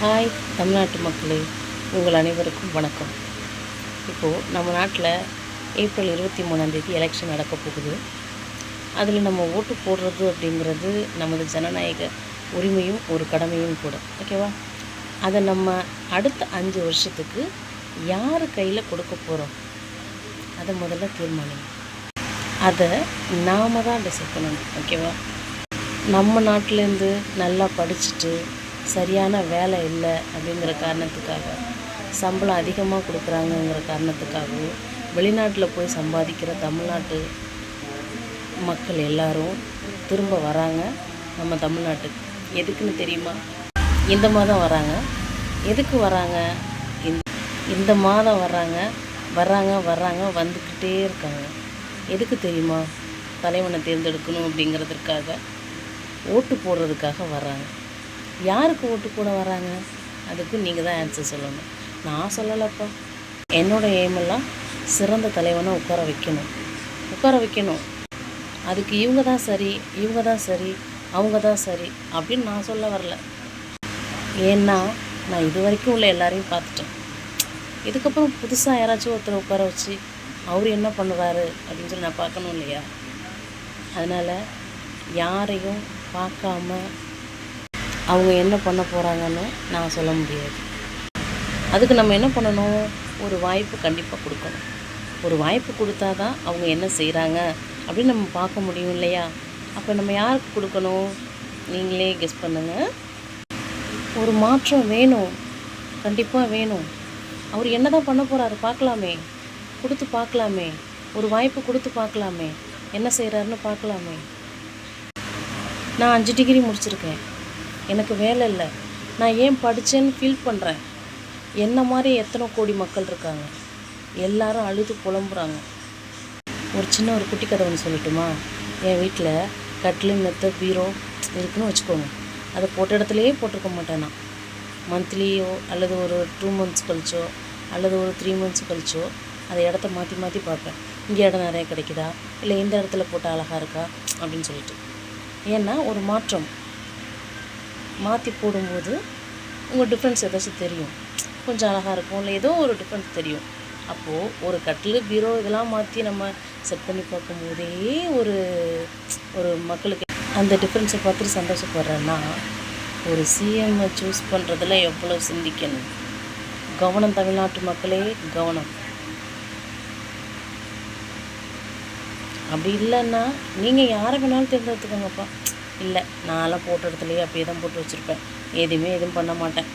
Hi தமிழ்நாட்டு மக்களே, உங்கள் அனைவருக்கும் வணக்கம். இப்போது நம்ம நாட்டில் ஏப்ரல் 23ஆம் எலெக்ஷன் நடக்க போகுது. அதில் நம்ம ஓட்டு போடுறது அப்படிங்கிறது நமது ஜனநாயக உரிமையும் ஒரு கடமையும் கூட. ஓகேவா? அதை நம்ம அடுத்த 5 வருஷத்துக்கு யார் கையில் கொடுக்க போகிறோம், அதை முதல்ல தீர்மானிங்க. அதை நாம் தான் டிசைட் பண்ணணும். ஓகேவா? நம்ம நாட்டிலேருந்து நல்லா படிச்சுட்டு சரியான வேலை இல்லை அப்படிங்கிற காரணத்துக்காக, சம்பளம் அதிகமாக கொடுக்குறாங்கங்கிற காரணத்துக்காகவும் வெளிநாட்டில் போய் சம்பாதிக்கிற தமிழ்நாட்டு மக்கள் எல்லாரும் திரும்ப வராங்க நம்ம தமிழ்நாட்டுக்கு. எதுக்குன்னு தெரியுமா? இந்த மாதம் வராங்க. எதுக்கு வராங்க? இந்த மாதம் வர்றாங்க வந்துக்கிட்டே இருக்காங்க. எதுக்கு தெரியுமா? தலைவனை தேர்ந்தெடுக்கணும் அப்படிங்கிறதுக்காக, ஓட்டு போடுறதுக்காக வர்றாங்க. யாருக்கு ஓட்டு போட வராங்க? அதுக்கு நீங்கள் தான் ஆன்சர் சொல்லணும். நான் சொல்லலப்பா. என்னோடய எய்மெல்லாம் சிறந்த தலைவனை உட்கார வைக்கணும். அதுக்கு இவங்க தான் சரி அவங்க தான் சரி அப்படின்னு நான் சொல்ல வரல. ஏன்னா நான் இது வரைக்கும் உள்ள எல்லாரையும் பார்த்துட்டேன். இதுக்கப்புறம் புதுசாக யாராச்சும் ஒருத்தர் உட்கார வச்சு அவர் என்ன பண்ணுவார் அப்படின்னு சொல்லி நான் பார்க்கணும் இல்லையா? அதனால் யாரையும் பார்க்காம அவங்க என்ன பண்ண போகிறாங்கன்னு நான் சொல்ல முடியாது. அதுக்கு நம்ம என்ன பண்ணணும்? ஒரு வாய்ப்பு கண்டிப்பாக கொடுக்கணும். ஒரு வாய்ப்பு கொடுத்தா தான் அவங்க என்ன செய்கிறாங்க அப்படின்னு நம்ம பார்க்க முடியும் இல்லையா? அப்போ நம்ம யாருக்கு கொடுக்கணும்? நீங்களே கெஸ் பண்ணுங்கள். ஒரு மாற்றம் வேணும், கண்டிப்பாக வேணும். அவர் என்ன தான் பண்ண போகிறாரு பார்க்கலாமே, கொடுத்து பார்க்கலாமே. ஒரு வாய்ப்பு கொடுத்து பார்க்கலாமே, என்ன செய்கிறாருன்னு பார்க்கலாமே. நான் 5 டிகிரி முடிச்சிருக்கேன், எனக்கு வேலை இல்லை. நான் ஏன் படித்தேன்னு ஃபீல் பண்ணுறேன். என்ன மாதிரி எத்தனை கோடி மக்கள் இருக்காங்க, எல்லாரும் அழுது புலம்புறாங்க. ஒரு குட்டி கதை ஒன்று சொல்லட்டுமா? என் வீட்டில் கட்டிலு, மெத்த, பீரோ இருக்குன்னு வச்சுக்கோங்க. அதை போட்ட இடத்துலையே போட்டிருக்க மாட்டேன் நான். மந்த்லியோ அல்லது ஒரு 2 months கழிச்சோ அல்லது ஒரு 3 months கழிச்சோ அதை இடத்த மாற்றி பார்ப்பேன். இங்கே இடம் நிறைய கிடைக்குதா, இல்லை இந்த இடத்துல போட்டால் அழகாக இருக்கா அப்படின்னு சொல்லிட்டு. ஏன்னா ஒரு மாற்றம் மாற்றி போடும்போது உங்கள் டிஃப்ரென்ஸ் ஏதாச்சும் தெரியும். கொஞ்சம் அழகாக இருக்கும், இல்லை ஏதோ ஒரு டிஃப்ரென்ஸ் தெரியும். அப்போது ஒரு கட்டில், பீரோ இதெல்லாம் மாற்றி நம்ம செட் பண்ணி பார்க்கும்போதே ஒரு மக்களுக்கு அந்த டிஃப்ரென்ஸை பார்த்துட்டு சந்தோஷப்படுறேன்னா, ஒரு சிஎம்மை சூஸ் பண்ணுறதுல எவ்வளோ சிந்திக்கணும். கவனம் தமிழ்நாட்டு மக்களே, கவனம். அப்படி இல்லைன்னா நீங்கள் யாரை வேணாலும் தேர்ந்தெடுத்துக்கோங்கப்பா. இல்லை, நான்லாம் போட்ட இடத்துலையே அப்படியே தான் போட்டு வச்சுருப்பேன், எதுவும் பண்ண மாட்டேன்.